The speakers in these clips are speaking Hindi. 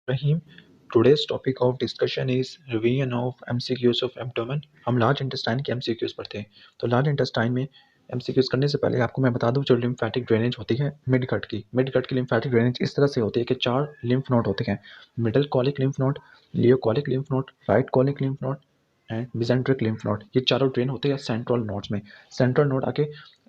Rahim. Today's topic of discussion is revision of MCQs of abdomen. हम लार्ज इंटेस्टाइन के MCQs पढ़ते हैं। तो लार्ज इंटेस्टाइन में MCQs करने से पहले आपको मैं बता दूं, जो लिम्फेटिक ड्रेनेज होती है मिड गट की लिम्फेटिक ड्रेनेज इस तरह से होती है कि 4 लिम्फ नोड होते हैं। Middle colic lymph node, Leo colic lymph node, right colic lymph node and mesenteric lymph node. ये चारों ड्रेन होते हैं सेंट्रल नोड्स में। सेंट्रल नोड आके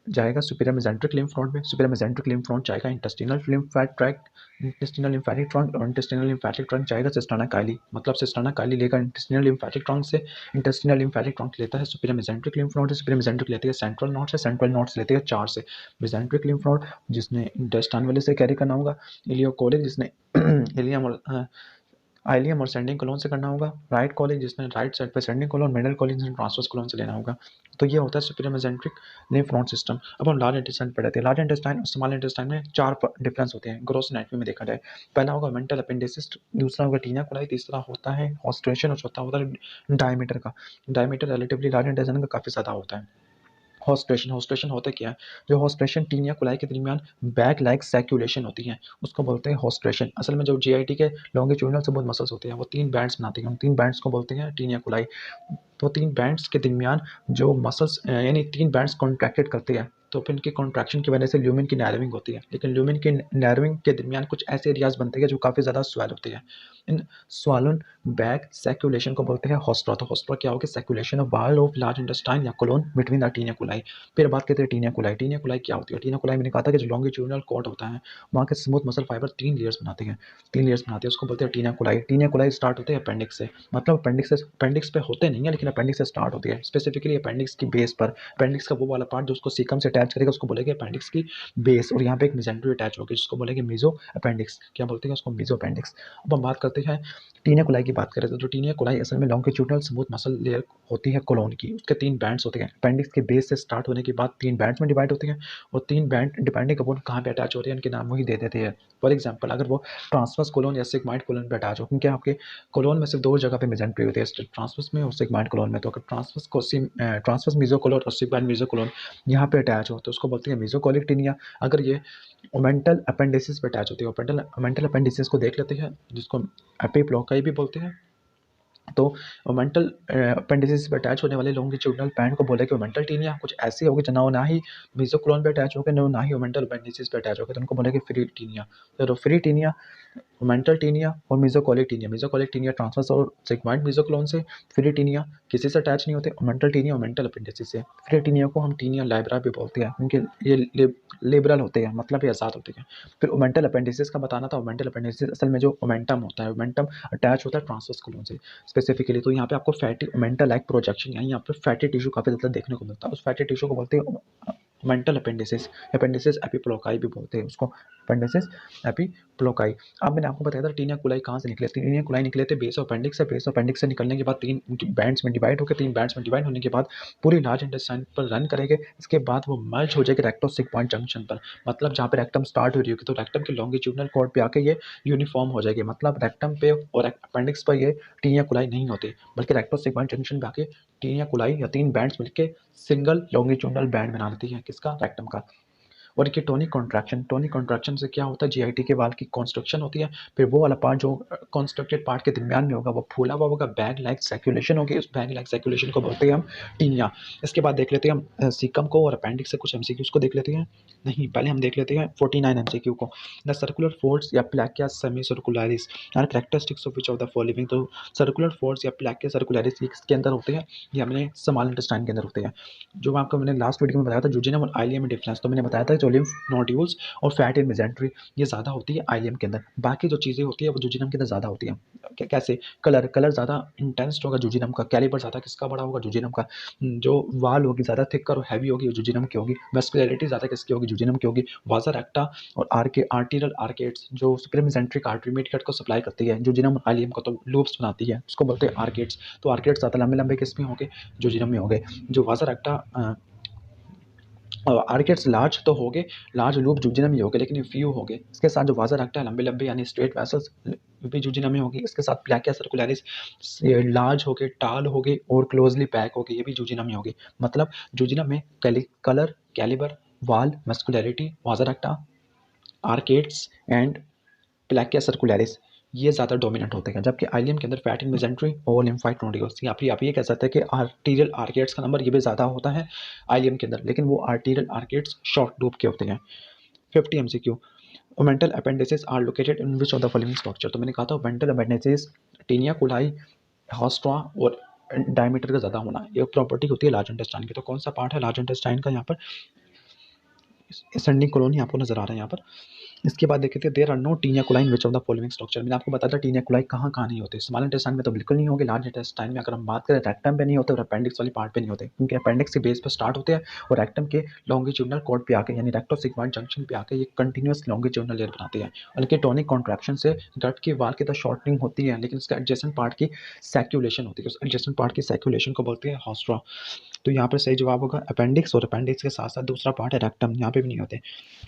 जाएगा सुपीरियर मेसेंट्रिक लिम्फ नोड में, सुपीरियर मेसेंट्रिक लिम्फ नोड जाएगा intestinal lymphatic tract, intestinal lymphatic trunk, और इंटेस्टिनल लिम्फेटिक ट्रंक जाएगा सिस्टाना काइली। मतलब सिस्टाना काइली लेगा इंटेस्टिनल लिम्फेटिक ट्रंक से, इंटेस्टिनल लिम्फेटिक ट्रंक लेता है सुपीरियर मेसेंट्रिक लिम्फ नोड से, सुपीरियर मेसेंट्रिक लेती है सेंट्रल नोड से, सेंट्रल नोड से लेती है 4 से। मेसेंट्रिक लिम्फ नोड जिसने इंटेस्टाइन वाले से कैरी करना होगा, इलियोकोलिक जिसने इलियम और आइलियम और सेंडिंग कोलोन से करना होगा, राइट कॉलिक जिसने राइट साइड पे सेंडिंग कोलोन, मिडल कॉलिक जिसने ट्रांसवर्स कोलोन से लेना होगा। तो ये होता है superior mesenteric lymph node system. अब हम लार्ज इंटेस्टाइन पे रहते हैं। लार्ज इंटेस्टाइन और स्मॉल इंटेस्टाइन में 4 डिफरेंस होते हैं ग्रोस एनाटॉमी में देखा जाए। पहला होगा मेंटल अपेंडिसिस, दूसरा होगा टीनिया कोलाई, तीसरा होता है ऑस्ट्रेशन और चौथा होता है डायमीटर का। डायमीटर रिलेटिवली लार्ज इंटेस्टाइन का काफी ज्यादा होता है। हॉस्ट्रेशन होता क्या है? जो हॉस्ट्रेशन टीनिया कोलाई के दरमियान बैग लाइक सैक्यूलेशन होती है, उसको बोलते हैं हॉस्ट्रेशन। असल में जो जीआईटी के लॉन्गिट्यूडिनल से बहुत मसल्स होते हैं, वो 3 बैंड्स बनाते हैं, उन 3 बैंड्स को बोलते हैं टीनिया कोलाई। तो 3 बैंड्स के दरमियान जो मसल्स यानी 3 बैंड्स कॉन्ट्रैक्टेड करते हैं, तो फिर इनकी कॉन्ट्रैक्शन की वजह से ल्यूमिन की नैरोइंग होती है। लेकिन ल्यूमिन की नैरोइंग के दरमियान कुछ ऐसे एरियाज बनते हैं जो काफ़ी ज़्यादा स्वेल होते हैं। इन स्वालन बैग सैक्यूलेशन को बोलते हैं हॉस्ट्रा। तो हॉस्ट्रा क्या होगा? Sacculation of wall of large intestine या colon between the taenia coli. फिर बात करते हैं टीनिया कोलाई। टीनिया कोलाई क्या होती है? टीनिया कोलाई मैंने कहा था कि जो लॉन्गिट्यूडिनल कॉर्ड होता है, वहाँ के स्मूथ मसल फाइबर 3 लेयर्स बनाते हैं, 3 लेयर्स बनाते हैं, उसको बोलते हैं taenia coli. Taenia coli start होते हैं अपेंडिक्स से, मतलब अपेंडिक्स पे होते नहीं है, लेकिन अपेंडिक्स से स्टार्ट होती है, स्पेसिफिकली अपेंडिक्स की बेस पर। अपेंडिक्स का वो वाला पार्ट जो उसको सीकम से अटैच करेगा, उसको बोलेंगे अपेंडिक्स की बेस, और यहाँ पे एक मेसेंट्री अटैच होगी, जिसको बोलेंगे मीजो अपेंडिक्स। क्या बोलते हैं उसको? Mesoappendix. अब हम बात करते हैं टीनिया कोलाई की बात करें तो जो टीनिया कोलाई असल में लॉन्गिट्यूडिनल स्मूथ मसल लेयर होती है कोलोन की, उसके 3 बैंड्स होते हैं। अपेंडिक्स के बेस से स्टार्ट होने के बाद 3 बैंड्स में डिवाइड होते हैं, और 3 बैंड डिपेंडिंग अपॉन कहाँ पे अटैच होते हैं उनके नाम वही दे देते हैं। फॉर एग्जाम्पल, अगर वो ट्रांसवर्स कोलोन या सिग्माइड कोलोन पे अटैच हो, क्योंकि आपके कोलोन में सिर्फ 2 जगह पे मेसेंट्री होती है, ट्रांसवर्स में और सिग्माइड कोलोन में। तो अगर ट्रांसवर्स मीजोकोलोन और सिग्माइड मीजोकोलोन यहाँ पे अटैच हो, तो उसको बोलते हैं मीजोकोलिक टीनिया। अगर ये ओमेंटल अपेंडिसिस पे अटैच होती है, ओमेंटल अपेंडिसिस को देख लेते हैं, जिसको एपिप्लोकाई भी बोलते हैं। तो ओमेंटल अपेंडिसिस पे अटैच होने वाले लॉन्गिट्यूडिनल बैंड को बोले कि ओमेंटल टीनिया। कुछ ऐसी होगी जो ना ही मेसोकोलोन पे अटैच होकर, ना ही ओमेंटल अपेंडिसिस पे अटैच होकर, तो उनको बोलेंगे फ्री टीनिया। तो फ्री टीनिया, ओमेंटल टीनिया और मेसोकोलिक टीनिया। मेसोकोलिक टीनिया ट्रांसवर्स और सिग्माइड मेसोकोलोन से, फ्री टीनिया किसी से अटैच नहीं होते, ओमेंटल टीनिया ओमेंटल अपेंडिसिस से। फ्री टीनिया को हम टीनिया लाइब्रा भी बोलते हैं, क्योंकि ये लिबरल होते हैं, मतलब ये आज़ाद होते हैं। फिर ओमेंटल अपेंडिसिस का बताना था। ओमेंटल अपेंडिसिस असल में जो ओमेंटम होता है, ओमेंटम अटैच होता है ट्रांसवर्स कोलोन से स्पेसिफिकली। तो यहाँ पे आपको फैटी ओमेंटल लाइक प्रोजेक्शन, यहाँ पे फैटी टिश्यू काफी ज्यादा देखने को मिलता है। उस फैटी टिश्यू को बोलते हैं ओमेंटल अपेंडिसिस। अपेंडिसिस एपिप्लोकाई भी बोलते हैं उसको, अपेंडिसिस एपिप्लोकाई। अब मैंने आपको बताया था टीनिया कोलाई कहाँ से निकले। टीनिया कोलाई निकले थे बेस ऑफ अपेंडिक्स से। बेस ऑफ अपेंडिक्स से निकलने के बाद 3 बैंड्स में डिवाइड होकर, 3 बैंड्स में डिवाइड होने के बाद पूरी लार्ज इंटेस्टाइन पर रन करेंगे। इसके बाद वो मर्ज हो जाएगी रेक्टो सिग्मॉइड जंक्शन पर, मतलब जहाँ पे रेक्टम स्टार्ट हो रही होगी, तो रेक्टम के लॉन्गिट्यूडिनल कॉर्ड पे आके ये यूनिफॉर्म हो जाएगी। मतलब रेक्टम पे और अपेंडिक्स पर ये टीनिया कोलाई नहीं होती, बल्कि रेक्टो सिग्मॉइड जंक्शन पे आके टीनिया कोलाई या 3 बैंड्स मिलके सिंगल लॉन्गिट्यूडिनल बैंड बना लेती है। किसका? रेक्टम का। और ये टोनिक कॉन्ट्रैक्शन से क्या होता है? जीआईटी के वाल की कॉन्स्ट्रक्शन होती है। फिर वो वाला पार्ट जो कॉन्स्ट्रक्टेड पार्ट के दरमियान में होगा, वो फूला हुआ होगा, बैग लाइक सर्कुलेशन होगी, उस बैग लाइक सर्कुलेशन को बोलते हैं हम टीनिया। इसके बाद देख लेते हैं हम सीकम को और अपेंडिक्स से कुछ एमसीक्यूज को देख लेते हैं। नहीं, पहले हम देख लेते हैं 49 एमसीक्यू को। द सर्कुलर फोर्स या plicae semi circularis are characteristics of which of the following. तो सर्कुलर फोर्स या प्लैकिया सर्कुलरिस किसके अंदर होते हैं? ये हमने स्मॉल इंटेस्टाइन के अंदर होते हैं। जो आपको मैंने लास्ट वीडियो में बताया था जूजिनम और आइलियम में डिफरेंस, तो मैंने बताया था जो लिम्फ नोड्यूल्स और फैट इन मेजेंट्री ये ज़्यादा होती है आइलियम के अंदर। बाकी जो चीज़ें होती है वो जूजिनम के अंदर ज़्यादा होती हैं। कैसे? कलर ज़्यादा इंटेंस होगा जूजिनम का, कैलिबर ज़्यादा किसका बड़ा होगा? जूजिनम का। जो वाल होगी ज़्यादा थिक और हैवी होगी, जूजिनम की होगी। वेस्कुलरिटी ज़्यादा किसकी होगी? जूजिनम की होगी। वाजर एक्टा और आर्टीरियल आर्केड्स जो सुपीरियर मेसेंट्रिक आर्टरी मिडगट को सप्लाई करती है, जूजिनम और आइलियम को तो लूप्स बनाती है, उसको बोलते हैं आर्केड्स। तो आर्केड्स ज़्यादा लंबे लंबे किस में होंगे? जूजिनम में होंगे। जो वाजर एक्टा आर्केड्स लार्ज तो हो गए, लार्ज लूप जूजिनम में हो गए, लेकिन ये फ्यू हो गए। इसके साथ जो वाजर एक्टा है लंबे लंबे यानी स्ट्रेट वेसल्स भी जूजिनम में होगी। इसके साथ प्लैकिया सर्कुलरिस लार्ज हो गए, टाल हो गए और क्लोजली पैक हो गए, ये भी जूजिनम में होगी। मतलब जूजिनम में कलर, कैलिबर, वाल, मस्कुलरिटी, वाजर एक्टा, आर्केड्स एंड प्लैकिया सर्कुलरिस ये ज़्यादा डोमिनेंट होते हैं, जबकि आइलियम के अंदर फैट इन मेजेंट्री और लिम्फाइड नोड्यूल्स, या फिर आप ये कह सकते हैं कि आर्टीरियल आर्केड्स का नंबर ये भी ज़्यादा होता है आइलियम के अंदर, लेकिन वो आर्टीरियल आर्केड्स शॉर्ट लूप के होते हैं। 50 MCQ, omental appendices are located in which of the following structure. तो मैंने कहा था omental appendices taenia coli, haustra और डायमीटर का ज़्यादा होना, ये प्रॉपर्टी होती है लार्ज इंटेस्टाइन की। तो कौन सा पार्ट है लार्ज इंटेस्टाइन का यहाँ पर? असेंडिंग कॉलोनी आपको नजर आ रहा है यहाँ पर। इसके बाद देखे थे there are no taenia coli in which of the following structure. मैंने आपको बताया था टीनिया कोलाई कहाँ कहाँ नहीं होते। स्मॉल इंटेस्टाइन में तो बिल्कुल नहीं होंगे, लार्ज इंटेस्टाइन में अगर हम बात करें रेक्टम पे नहीं होते और अपेंडिक्स वाली पार्ट पे नहीं होते, क्योंकि अपेंडिक्स के बेस पर स्टार्ट होते हैं और रेक्टम के लॉन्गिट्यूडनल कॉर्ड पे आके यानी रेक्टोसिग्मॉइड जंक्शन पे आके ये कंटिन्यूअस लॉन्गिट्यूडनल लेयर बनाते हैं। बल्कि टॉनिक कॉन्ट्रैक्शन से गट की वाल की तो शॉर्टनिंग होती है, लेकिन उसके एडजेसेंट पार्ट की सैक्यूलेशन होती है। उस एडजेसेंट पार्ट की सैक्यूलेशन को बोलते हैं हॉस्ट्रा। तो यहाँ पर सही जवाब होगा अपेंडिक्स, और अपेंडिक्स के साथ साथ दूसरा पार्ट है रेक्टम, यहाँ पे भी नहीं होते।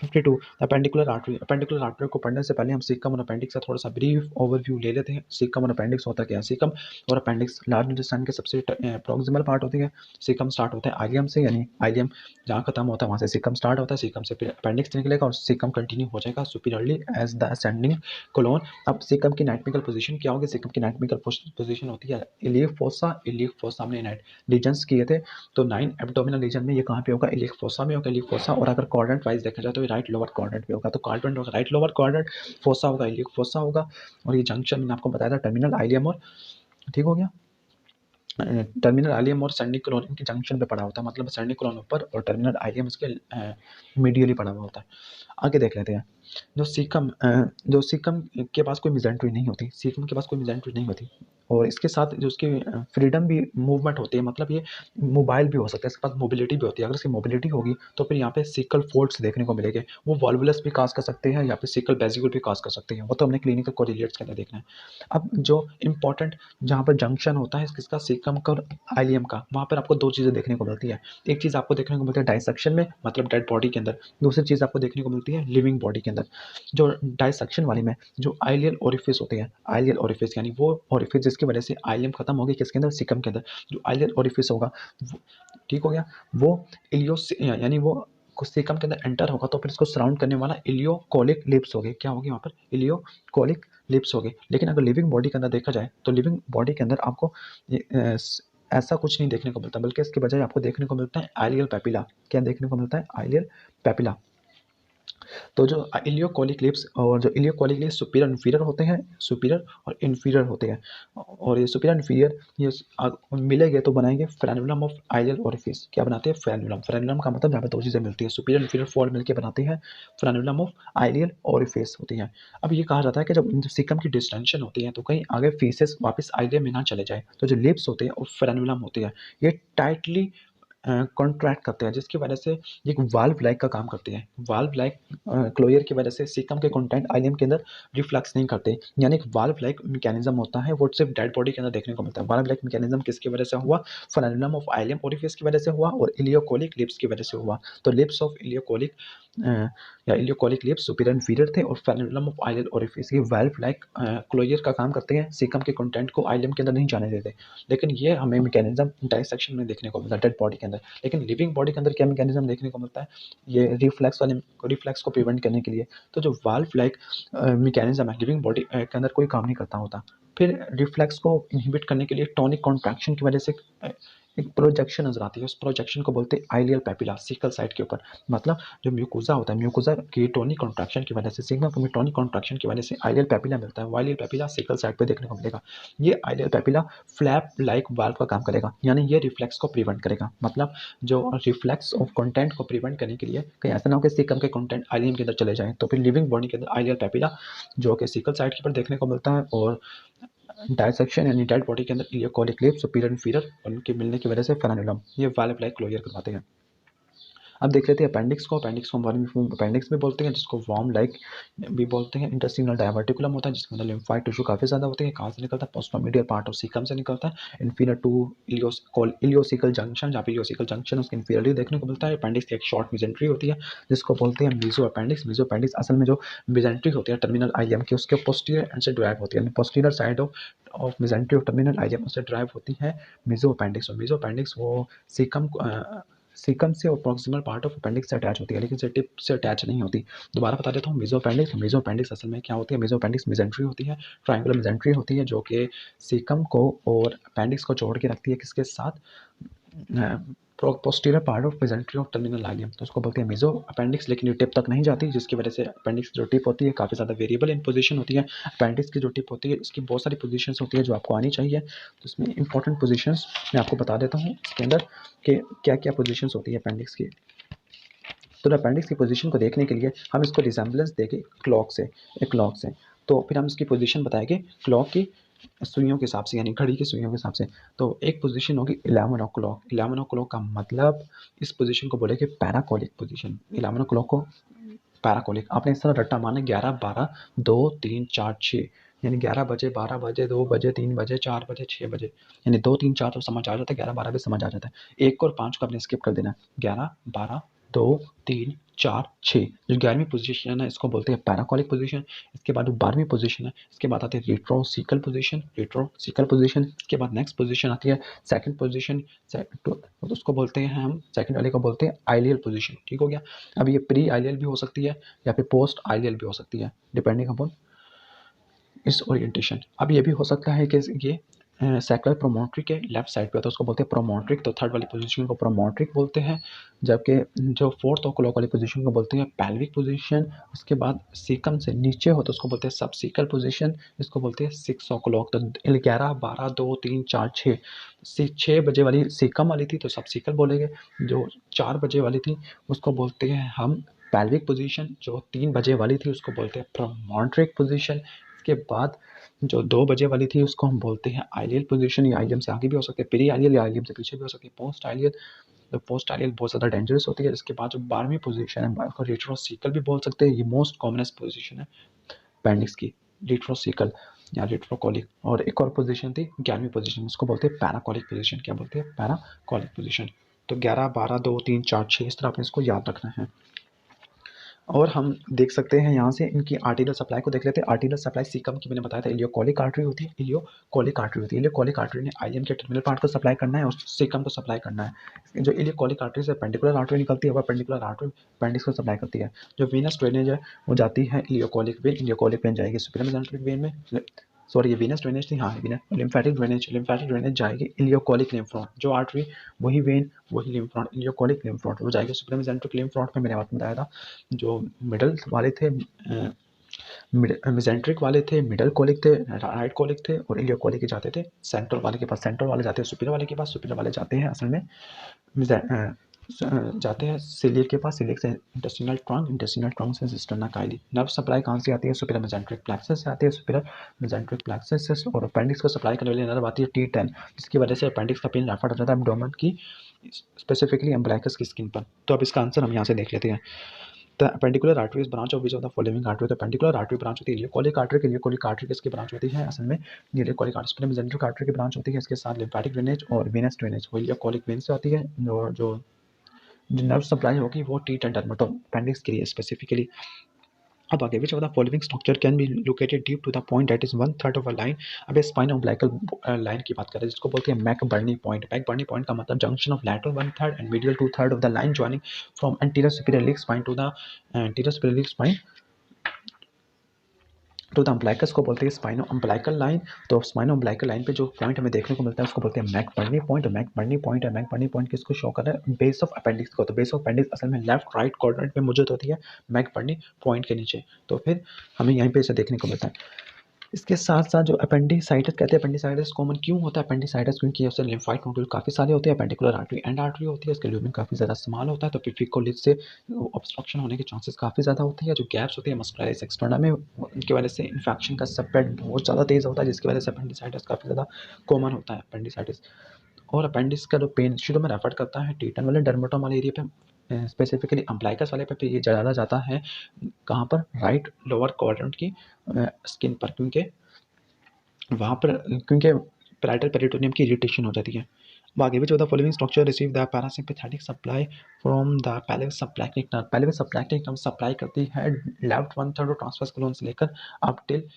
52 अपेंडिकुलर आर्टरी। अपेंडिकुलर आर्टरी को पढ़ने से पहले हम सीकम और अपेंडिक्स का थोड़ा सा ब्रीफ ओवरव्यू ले लेते हैं। सीकम और अपेंडिक्स होता क्या है? सीकम और अपेंडिक्स लार्ज इंटेस्टाइन के सबसे प्रॉक्सिमल पार्ट होती है। सीकम स्टार्ट होता है आइलियम से, यानी आइलियम जहाँ खत्म होता है वहाँ से सीकम स्टार्ट होता है, सीकम से फिर अपेंडिक्स निकलेगा और सीकम कंटिन्यू हो जाएगा superiorly as the ascending colon. अब सीकम की एनाटॉमिकल पोजीशन क्या होगी? सीकम की एनाटॉमिकल पोजीशन होती है इलियक फोसा। इलियक फोसा हमने रीजन्स किए थे, तो 9 एब्डोमिनल रीजन में ये कहाँ पे होगा? इलियक फोसा में होगा। इलियक फोसा, और अगर क्वाड्रेंट वाइज देखा जाए तो ये राइट लोअर क्वाड्रेंट पे होगा। तो क्वाड्रेंट होगा राइट लोअर क्वाड्रेंट, फोसा होगा इलियक फोसा होगा। और ये जंक्शन मैंने आपको बताया था टर्मिनल आइलियम और, ठीक हो गया, टर्मिनल आइलियम और सेंडिकुलर इनके जंक्शन पे पड़ा होता है, मतलब सेंडिकुलर ऊपर और टर्मिनल आइलियम इसके मीडियली पड़ा हुआ होता है। आगे देख लेते हैं। जो सीकम के पास कोई मिजेंट्री नहीं होती, सीकम के पास कोई मिजेंट्री नहीं होती, और इसके साथ जो उसकी फ्रीडम भी मूवमेंट होती है, मतलब ये मोबाइल भी हो सकता है, इसके पास मोबिलिटी भी होती है। अगर इसकी मोबिलिटी होगी तो फिर यहाँ पे सीकल फोल्ड्स देखने को मिलेंगे। वो वॉल्वुलस भी काज कर सकते हैं या फिर सीकल बेसिकल भी काज कर सकते हैं, वो तो हमने क्लिनिकल कोरिलेट्स के अंदर देखना है। अब जो इंपॉर्टेंट जहाँ पर जंक्शन होता है किसका? सीकम का और आइलियम का, वहाँ पर आपको दो चीज़ें देखने को मिलती है। एक चीज़ आपको देखने को मिलती है डाइसेक्शन में, मतलब डेड बॉडी के अंदर। दूसरी चीज़ आपको देखने को मिलती है लिविंग बॉडी के अंदर। जो डाइसेक्शन वाली में जो आइलियल ओरिफिस होते हैं, आइलियल ओरिफिस यानी वो ओरिफिस जिसकी वजह से आइलियम खत्म होगी किसके अंदर? सीकम के अंदर। जो आइलियल ओरिफिस होगा ठीक हो गया, वो इलियोस यानी वो सीकम के अंदर एंटर होगा तो फिर इसको सराउंड करने वाला इलियोकोलिक लिप्स हो गए। क्या होगी वहाँ पर? इलियोकोलिक लिप्स हो गए। लेकिन अगर लिविंग बॉडी के अंदर देखा जाए तो लिविंग बॉडी के अंदर आपको ऐसा कुछ नहीं देखने को मिलता, बल्कि इसके बजाय आपको देखने को मिलता है आइलियल पेपिला। क्या देखने को मिलता है? आइलियल पेपिला। तो जो इलियोकोलिक लिप्स और जो इलियोकोलिक लिप्स सुपीरियर इन्फीरियर होते हैं, सुपीरियर और इन्फीरियर होते हैं, और ये सुपीरियर इन्फीरियर ये मिलेंगे तो बनाएंगे फ्रेनुलम ऑफ आइलियल ओरिफिस। क्या बनाते हैं? फ्रेनुलम। फ्रेनुलम का मतलब यहाँ पे दो चीज़ें मिलती है, सुपीरियर इन्फीरियर फोल्ड मिलकर बनाते हैं फ्रेनुलम ऑफ आइलियल ओरिफिस होती है। अब ये कहा जाता है कि जब सीकम की डिस्टेंशन होती है तो कहीं आगे फीसेस वापस आइलियल में ना चले जाए, तो जो लिप्स होते हैं और फ्रेनुलम होती है ये टाइटली कॉन्ट्रैक्ट करते हैं, जिसकी वजह से ये एक वाल्व लाइक का काम करते हैं। वाल्व लाइक क्लोयर की वजह से सीकम के कंटेंट आइलियम के अंदर रिफ्लक्स नहीं करते, यानी एक वाल्व लाइक मैकेनिज्म होता है, वो सिर्फ डेड बॉडी के अंदर देखने को मिलता है। वाल्व लाइक मैकेनिज्म किसकी वजह से हुआ? फ्रेनुलम ऑफ आइलियम ओरिफिस की वजह से हुआ और इलियोकोलिक लिप्स की वजह से हुआ। तो लिप्स ऑफ इलियोकोलिक या इलियोकोलिक लिप्स सुपीरियर इन्फीरियर थे और फ्रेनुलम ऑफ आइलियल ओरिफिस ये वाल्व लाइक क्लोयर का काम करते हैं, सीकम के कंटेंट को आइलियम के अंदर नहीं जाने देते। लेकिन ये हमें मैकेनिज्म डाइसेक्शन में देखने को मिलता है डेड बॉडी के अंदर। लेकिन लिविंग बॉडी के अंदर क्या मैकेनिज्म देखने को मिलता है? ये रिफ्लेक्स को प्रिवेंट करने के लिए। तो जो वाल्व लाइक मैकेनिज्म है लिविंग बॉडी के अंदर कोई काम नहीं करता होता। फिर रिफ्लेक्स को इनहिबिट करने के लिए टॉनिक कॉन्ट्रैक्शन की वजह से एक प्रोजेक्शन नजर आती है, उस प्रोजेक्शन को बोलते हैं आइलियल पेपिला सीकल साइड के ऊपर। मतलब जो म्यूकोजा होता है, म्यूकोजा की टॉनिक कॉन्ट्रैक्शन की वजह से, सिग्मा में टॉनिक कॉन्ट्रैक्शन की वजह से आइलियल पेपिला मिलता है। आइलियल पेपिला सीकल साइड पे देखने को मिलेगा। ये आइलियल पेपिला फ्लैप लाइक वाल्व का काम करेगा, यानी ये रिफ्लेक्स को प्रिवेंट करेगा। मतलब जो रिफ्लेक्स ऑफ कंटेंट को प्रिवेंट करने के लिए कहीं ऐसा ना हो कि सीकम के कंटेंट आइलियम के अंदर चले जाएं, तो फिर लिविंग बॉडी के अंदर आइलियल पेपिला जो कि सीकल साइड के ऊपर देखने को मिलता है, और डायसेक्शन यानी डेड बॉडी के अंदर इलियोकोलिक लिप्स सुपीरियर इन्फीरियर उनके मिलने की वजह से फ्रेनुलम ये वाल्व लाइक क्लोजर करवाते हैं। अब देख लेते हैं अपेंडिक्स को। अपेंडिक्स को हमारे अपेंडिक्स भी बोलते हैं, जिसको वार्म लाइक भी बोलते हैं। इंटेस्टिनल डायवर्टिकुलम होता है जिसके अंदर लिम्फाइड टिश्यू काफी ज्यादा होते हैं। कहाँ से निकलता है? पोस्टोमीडियल पार्ट ऑफ सीकम से निकलता है, इन्फीरियर टू इलियोसिकल जंक्शन। जहाँ पे इलियोसिकल जंक्शन उसके इन्फीरियरली देखने को मिलता है। अपेंडिक्स की एक शॉर्ट मिजेंट्री होती है जिसको बोलते हैं मीजो अपेंडिक्स। मीजो अपेंडिक्स असल में जो मिजेंट्री होती है टर्मिनल आइलियम की उसके पोस्टीरियर एंड से ड्राइव होती है, posterior side of mesentery of terminal ileum उससे ड्राइव होती है मीजो अपेंडिक्स। और मीजो अपेंडिक्स वो सीकम सीकम से और प्रॉक्सिमल पार्ट ऑफ अपेंडिक्स से अटैच होती है, लेकिन टिप से अटैच नहीं होती। दोबारा बता देता हूँ, मेसोअपेंडिक्स, मेसोअपेंडिक्स असल में क्या होती है? मेसोअपेंडिक्स मेसेंट्री होती है, ट्रायंगुलर मेसेंट्री होती है, जो कि सीकम को और अपेंडिक्स को जोड़ के रखती है किसके साथ? Posterior part of mesentery of terminal ileum, तो उसको बोलते हैं मेसो अपेंडिक्स। लेकिन ये टिप तक नहीं जाती, जिसकी वजह से अपेंडिक्स जो टिप होती है काफ़ी ज़्यादा वेरिएबल इन पोजीशन होती है। अपेंडिक्स की जो टिप होती है इसकी बहुत सारी पोजीशंस होती है जो आपको आनी चाहिए। तो इसमें इंपॉर्टेंट पोजीशंस मैं आपको बता देता हूँ इसके अंदर कि क्या क्या पोजीशंस होती है अपेंडिक्स की। तो अपेंडिक्स की पोजीशन को देखने के लिए हम इसको रिजेंबलेंस देंगे क्लॉक से, एक क्लॉक से। तो फिर हम इसकी पोजीशन बताएंगे क्लॉक की सुइयों के हिसाब से, यानी घड़ी की सुइयों के हिसाब से। तो एक पोजीशन होगी 11 ओ क्लॉक। 11 ओ क्लॉक का मतलब इस पोजीशन को बोलेंगे पैराकोलिक पोजीशन। 11 ओ क्लॉक को पैराकोलिक आपने इस तरह रट्टा मारना 11 12 2 3 4 6, यानी 11 बजे 12 बजे 2 बजे 3 बजे 4 बजे 6 बजे, यानी 2 3 4 तो समझ आ जाता है, 11 12 भी समझ आ जाता है। 1 और 5 को आपने स्किप कर देना। 11 12 2 3 4 6, जो 11वीं पोजीशन है इसको बोलते हैं पैराकोलिक पोजीशन। इसके बाद 12वीं पोजीशन है, इसके बाद आती है रेट्रोसिकल पोजीशन, रेट्रोसिकल पोजीशन। इसके बाद नेक्स्ट पोजीशन आती है सेकंड पोजीशन, तो उसको बोलते हैं हम, सेकंड वाले को बोलते हैं आइलियल पोजीशन। ठीक हो गया। अब ये प्री आइलियल भी हो सकती है या फिर पोस्ट आइलियल भी हो सकती है, डिपेंडिंग अपॉन इस ओरिएंटेशन। अब ये भी हो सकता है कि ये सैक्रल प्रोमोटरी के लेफ्ट साइड पे होता है, उसको बोलते हैं प्रोमोट्रिक। तो थर्ड वाली पोजीशन को प्रोमोट्रिक बोलते हैं, जबकि जो फोर्थ और क्लॉक वाली पोजीशन को बोलते हैं पैल्विक पोजीशन। उसके बाद सीकम से नीचे हो तो उसको बोलते हैं सबसीकल पोजीशन, इसको बोलते हैं 6 ओ क्लॉक। तो 11 12 2 3 4 6, 6 बजे वाली सीकम वाली थी तो सबसीकल बोलेंगे। जो 4 बजे वाली थी उसको बोलते हैं हम पैल्विक पोजीशन। जो 3 बजे वाली थी उसको बोलते हैं प्रोमोट्रिक पोजीशन। इसके बाद जो 2 बजे वाली थी उसको हम बोलते हैं आइलियल पोजीशन। या आइलियम से आगे भी हो सकती है, प्री आइलियल, या आइलियम से पीछे भी हो सकती है, पोस्ट आइलियल। तो पोस्ट आइलियल बहुत ज़्यादा डेंजरस होती है। इसके बाद जो 12वीं पोजीशन है उसको रेट्रोसिकल भी बोल सकते हैं, ये मोस्ट कॉमनेस्ट पोजीशन है अपेंडिक्स की, रेट्रोसिकल या रेट्रोकोलिक। और एक और पोजीशन थी 11वीं पोजीशन, उसको बोलते हैं पैराकोलिक पोजीशन। क्या बोलते हैं? पैराकोलिक पोजीशन। तो 11 12 2 3 4 6 इस तरह आपने इसको याद रखना है। और हम देख सकते हैं यहाँ से इनकी आर्टीरियल सप्लाई को देख लेते हैं। आर्टीरियल सप्लाई सीकम की मैंने बताया था इलियोकोलिक आर्टरी होती है, इलियोकोलिक आर्टरी होती है। इलियोकोलिक आर्टरी ने आइलियम के टर्मिनल पार्ट को सप्लाई करना है और सीकम को सप्लाई करना है। जो इलियोकोलिक आर्टरी से पेंडिकुलर आर्टरी निकलती है वह पेंडिकुलर आर्टरी अपेंडिक्स को सप्लाई करती है। जो वीनस ड्रेनेज है वो जाती है इलियोकोलिक वेन, इलियोकोलिक वेन जाएगी सुपीरियर मेसेंट्रिक वेन में, सॉरी ये वीनस ड्रेनेज थी, हाँ वीनस। लिम्फेटिक ड्रेनेज जाएगी इलियोकोलिक लिम्फ नोड, जो आर्टरी वही वेन वही lymph node, ileocolic lymph node वो जाएगी सुपीरियर मेसेंट्रिक लिम्फ नोड में। मैंने आपको बताया था जो मिडल वाले थे, मेसेंट्रिक वाले थे, मिडल कोलिक थे, राइट कोलिक थे, और इलियोकोलिक के जाते थे सेंट्रल वाले के पास। सेंट्रल वाले जाते हैं सुपीरियर वाले के पास, सुपीरियर वाले जाते हैं असल में जाते हैं सिलियक के पास, सिलियक से इंटेस्टिनल ट्रंक, इंटेस्टिनल ट्रंक से सिस्टर्ना काइली। नर्व सप्लाई कहाँ से आती है? सुपीरियर मेसेंट्रिक प्लेक्सस से आती है, सुपीरियर मेसेंट्रिक प्लेक्सस से। और अपेंडिक्स को सप्लाई करने वाली नर्व आती है T10, जिसकी वजह से अपेंडिक्स का पेन रेफर हो जाता है एब्डोमेन की, स्पेसिफिकली अम्ब्लिकस की स्किन पर। तो अब इसका आंसर हम यहाँ से देख लेते हैं। The appendicular artery is branch of which of the following artery? तो पेंडिकुलर आर्टरी ब्रांच होती है इलियोकोलिक आर्टरी की। इलियोकोलिक आर्टरी किसकी ब्रांच होती है? असल में ileocolic artery superior mesenteric artery की ब्रांच होती है। इसके साथ लिम्फेटिक ड्रेनेज और वेनस ड्रेनेज वो इलियोकोलिक वेन से आती है। और जो नर्व सप्लाई होगी वो T10 टर्मिनल अपेंडिक्स के लिए स्पेसिफिकली। अब आगे which of the following structure can be located deep to the point that is 1/3 of a line? अब स्पाइन अम्बिलिकल लाइन की बात करें जिसको बोलते हैं मैकबर्नी पॉइंट। मैकबर्नी पॉइंट का मतलब junction of lateral 1/3 and medial 2/3 of the line joining from anterior superior iliac spine to the anterior superior iliac spine तो द अम्ब्लिकस को बोलते हैं स्पाइनो अम्बिलिकल लाइन। तो स्पाइनो अम्बिलिकल लाइन पे जो पॉइंट हमें देखने को मिलता है उसको बोलते हैं मैकबर्नी पॉइंट। मैकबर्नी पॉइंट है, मैकबर्नी पॉइंट किसको शो कर रहा है? बेस ऑफ अपेंडिक्स को। तो बेस ऑफ अपेंडिक्स असल में लेफ्ट राइट क्वाड्रेंट में मौजूद होती है मैकबर्नी पॉइंट के नीचे। तो फिर हमें यहीं पे इसे देखने को मिलता है। इसके साथ साथ जो अपेंडिसाइटिस कहते हैं, अपेंडिसाइटिस कॉमन क्यों होता है अपेंडिसाइटिस? क्योंकि उससे लिम्फाइड नोडुल काफ़ी सारे होते हैं। पेंडिकुलर आर्टरी एंड आर्टरी होती है, इसके ल्यूमेन काफ़ी ज़्यादा स्मॉल होता है, तो पिफिकोलिस से ऑब्स्ट्रक्शन होने के चांसेस काफ़ी ज़्यादा होते हैं। जो गैप्स होते हैं मस्कुलरिस एक्सटर्ना में, उनकी वजह से इन्फेक्शन का स्प्रेड बहुत ज़्यादा तेज़ होता है, जिसकी वजह से अपेंडिसाइटिस काफ़ी ज़्यादा कॉमन होता है अपेंडिसाइटिस। और अपेंडिक्स का जो पेन शुरू में रेफर करता है T10 वाले डर्मेटोम वाले एरिया पे, स्पेसिफिकली अम्ब्लिकस वाले पे ये ज़्यादा जाता है कहाँ पर? राइट लोअर क्वाड्रेंट की स्किन पर, क्योंकि वहाँ पर पैराइटल पेरिटोनियम की इरिटेशन हो जाती है। अब आगे भी जो the following structure receive the parasympathetic supply from the pelvic सबक्लैविक नर्व। पैल्विक सबक्लैविक नर्व सप्लाई करती है लेफ्ट 1/3 ट्रांसवर्स कोलोन से लेकर up till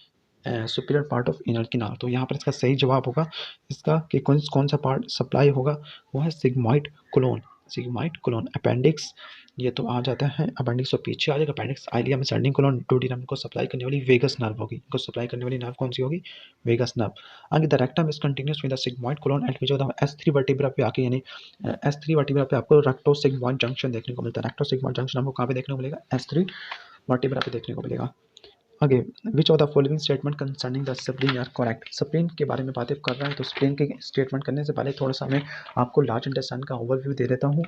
superior part of inner किनार। तो यहाँ पर इसका सही जवाब होगा इसका कि कौन सा पार्ट सप्लाई होगा, वो है sigmoid colon. Sigmoid colon appendix, ये तो आ जाता है अपेंडिक्स, और पीछे आ जाएगा अपेंडिक्स आइलिया में सेंडिंग कोलन डोडेनम को सप्लाई करने वाली वेगस नर्व होगी, इनको सप्लाई करने वाली नर्व कौन सी होगी, वेगस नर्व। आगे the rectum is continuous with the sigmoid colon eight which of the S3 vertebra पे आके, यानी S3 वर्टिब्रा पे आपको रेक्टोसिग्मॉइड जंक्शन देखने को मिलता है। रेक्टोसिग्मॉइड जंक्शन आपको कहाँ पे देखने को मिलेगा, S3 वर्टिब्रा पे देखने को मिलेगा। आगे which of the following statement concerning the spleen are correct, spleen के बारे में बातें कर रहा है, तो स्प्लीन के स्टेटमेंट करने से पहले थोड़ा सा मैं आपको लार्ज इंटेस्टाइन का ओवरव्यू दे देता हूँ।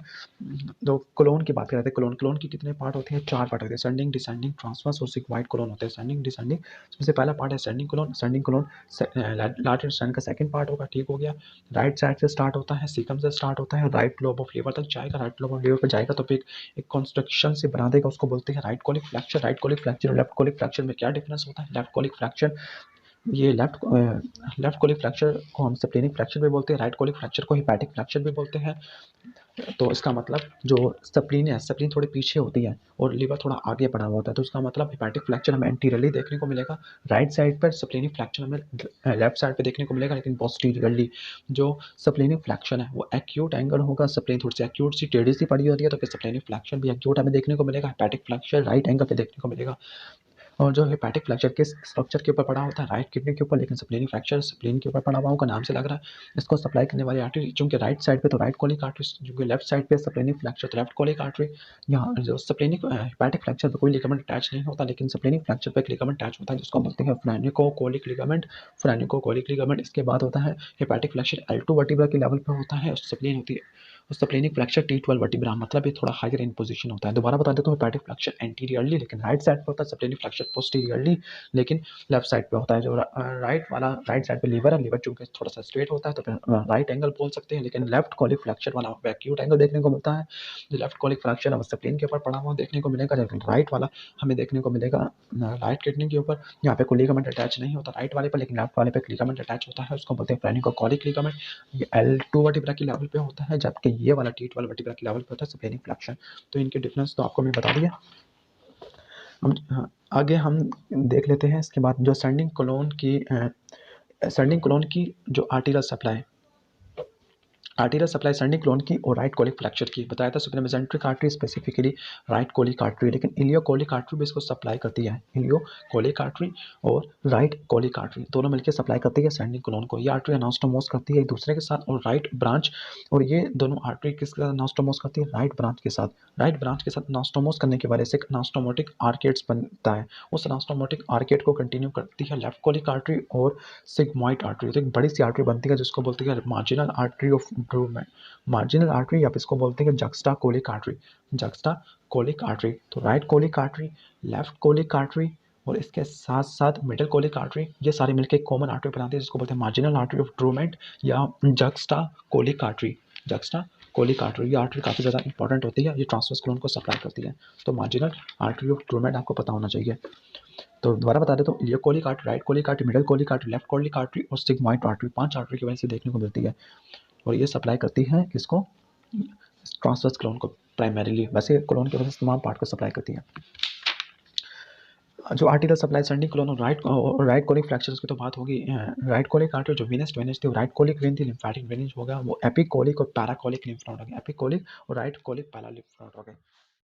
तो कोलोन की बात कर रहे थे, कोलोन की कितने पार्ट होते हैं, 4 पार्ट होते हैं, सेंडिंग डिसेंडिंग ट्रांसवर्स और सिग्मॉइड कोलोन होते हैं। सेंडिंग डिसेंडिंग इसमें से पहला पार्ट है ascending colon, ascending colon large intestine का सेकंड पार्ट होगा, ठीक हो गया। राइट साइड से स्टार्ट होता है, सीकम से स्टार्ट होता है, राइट लोब ऑफ लिवर तक जाएगा, राइट लोब ऑफ लिवर पर जाएगा तो फिर एक कंस्ट्रक्शन से बना देगा, उसको बोलते हैं right colic fracture. Right colic fracture और लेफ्ट कोलिक फ्रैक्चर में क्या डिफरेंस होता है, लेफ्ट कोलिक फ्रैक्चर, ये लेफ्ट कोलिक फ्रैक्चर को हम स्प्लेनिक फ्रैक्चर भी बोलते हैं, राइट कोलिक फ्रैक्चर को हेपेटिक फ्रैक्चर भी बोलते हैं। तो इसका मतलब जो स्प्लीन है, स्प्लीन थोड़ी पीछे होती है और लिवर थोड़ा आगे पड़ा हुआ होता है, तो इसका मतलब हेपेटिक फ्रैक्चर हमें एंटीरियरली देखने को मिलेगा राइट साइड पर, स्प्लेनिक फ्रैक्चर हमें लेफ्ट साइड पे देखने को मिलेगा लेकिन पोस्टीरियरली। जो स्प्लेनिक फ्रैक्शन है वो एक्यूट एंगल होगा, स्प्लेन थोड़ी सी एक्यूट सी टेढ़ी सी पड़ी होती है, तो फिर स्प्लेनिक फ्रैक्शन भी एक्यूट हमें देखने को मिलेगा, हेपेटिक फ्रैक्चर राइट एंगल पे देखने को मिलेगा। और जो हेपेटिक फ्रैक्चर किस स्ट्रक्चर के ऊपर पड़ा होता है, राइट किडनी के ऊपर, लेकिन स्प्लेनिक फ्रैक्चर स्प्लेन के ऊपर पड़ा हुआ होगा, नाम से लग रहा है। इसको सप्लाई करने वाली आर्टरी चूंकि राइट साइड पे तो राइट कोलिक आर्टरी, चूंकि लेफ्ट साइड पे स्प्लेनिक फ्रैक्चर तो लेफ्ट कोलिक आर्टरी। यहाँ जो स्प्लेनिक हेपेटिक फ्रैक्चर पे कोई लिगामेंट अटैच नहीं होता, लेकिन स्प्लेनिक फ्रैक्चर पे एक लिगामेंट अटैच होता है जिसको बोलते हैं फ्रेनिकोकोलिक लिगामेंट। फ्रेनिकोकोलिक लिगामेंट इसके बाद होता है हेपेटिक फ्रैक्चर L2 वर्टिब्रा के लेवल पर होता है, स्प्लेन होती है। स्प्लेनिक फ्रैक्चर T12 वर्टिब्रा, मतलब ये थोड़ा हायर इन पोजीशन होता है। दोबारा बता देता हूँ, हेपेटिक फ्रैक्चर एंटीरियरली लेकिन राइट साइड पे होता है, स्प्लेनिक फ्रैक्चर पोस्टीरियरली लेकिन लेफ्ट साइड पे होता है। जो राइट वाला राइट साइड पे लीवर है, लीवर चूंकि थोड़ा सा स्ट्रेट होता है तो फिर राइट एंगल बोल सकते हैं, लेकिन लेफ्ट कोलिक फ्रैक्चर वाला एक्यूट एंगल देखने को मिलता है। जो लेफ्ट कोलिक फ्रैक्चर है स्प्लेन के ऊपर पड़ा हुआ देखने को मिलेगा, लेकिन राइट वाला हमें देखने को मिलेगा राइट किडनी के ऊपर। यहाँ पे कोई लिगामेंट अटैच नहीं होता राइट वाले पर, लेकिन लेफ्ट वाले पे लिगामेंट अटैच होता है, उसको बोलते हैं फ्रेनिकोकोलिक लिगामेंट। ये L2 वर्टिब्रा के लेवल पे होता है, जबकि ये वाला T12 वर्टिब्रा के लेवल पे होता है स्प्लेनिक फ्रैक्चर। तो इनके डिफरेंस तो आपको मैं बता दिया। हम आगे हम देख लेते हैं इसके बाद जो सेंडिंग कोलोन की जो arterial supply, arterial supply ascending colon की और राइट कोलिक फ्रैक्चर की बताया था। Superior mesenteric artery specifically right colic artery, लेकिन इलियोकोलिक आर्टरी भी इसको सप्लाई करती है। इलियोकोलिक आर्टरी और राइट कोलिक आर्टरी दोनों मिलकर सप्लाई करती है सेंडिंग कोलन को। ये आर्टरी अनास्टोमोस करती है एक दूसरे के साथ, और राइट ब्रांच, और ये दोनों आर्टरी किसके साथ अनास्टोमोस करती है, राइट ब्रांच के साथ। राइट ब्रांच के साथ अनास्टोमोस करने की वजह से एक अनास्टोमोटिक आर्केट्स बनता है, उस अनास्टोमोटिक आर्केट को कंटिन्यू करती है लेफ्ट कोलिक आर्टरी और सिग्मॉइड आर्टरी। तो एक बड़ी सी आर्टरी बनती है जिसको बोलती है marginal artery of improvement, marginal artery, या इसको बोलते हैं juxta colic artery, juxta colic artery. तो right colic artery, left colic artery और इसके साथ साथ मिडिल कोलिक आर्टरी, ये सारे मिलकर एक कॉमन आर्टरी बनाते हैं जिसको बोलते हैं मार्जिनल आर्टरी ऑफ ड्रूमेंट या juxta colic artery. Juxta colic artery, ये आर्टरी काफ़ी ज़्यादा इंपॉर्टेंट होती है, ये ट्रांसवर्स कोलन को सप्लाई करती है। तो मार्जिनल आर्टरी ऑफ ड्रूमेंट आपको पता होना चाहिए। तो दोबारा बता देता हूँ, ileocolic artery, right colic artery, middle colic artery, left colic artery और सिग्मॉइड आर्टरी, 5 आर्टरी की वजह से देखने को मिलती है, और ये सप्लाई करती है किसको, ट्रांसवर्स कोलन को प्राइमरीली। वैसे कोलन की वजह से तमाम पार्ट को सप्लाई करती है। जो आर्टिकल सप्लाई सेंडिंग कोलन और राइट कोलिक फ्रैक्चर की तो बात होगी। राइट कोलिक आर्टरी जो वीनस ड्रेनेज थी, राइट कोलिक वेन थी, लिम्फेटिक ड्रेनेज होगा वो एपिकोलिक और पैराकोलिक लिम्फ नोड हो गए, एपिकोलिक और right colic para lymph node हो गए।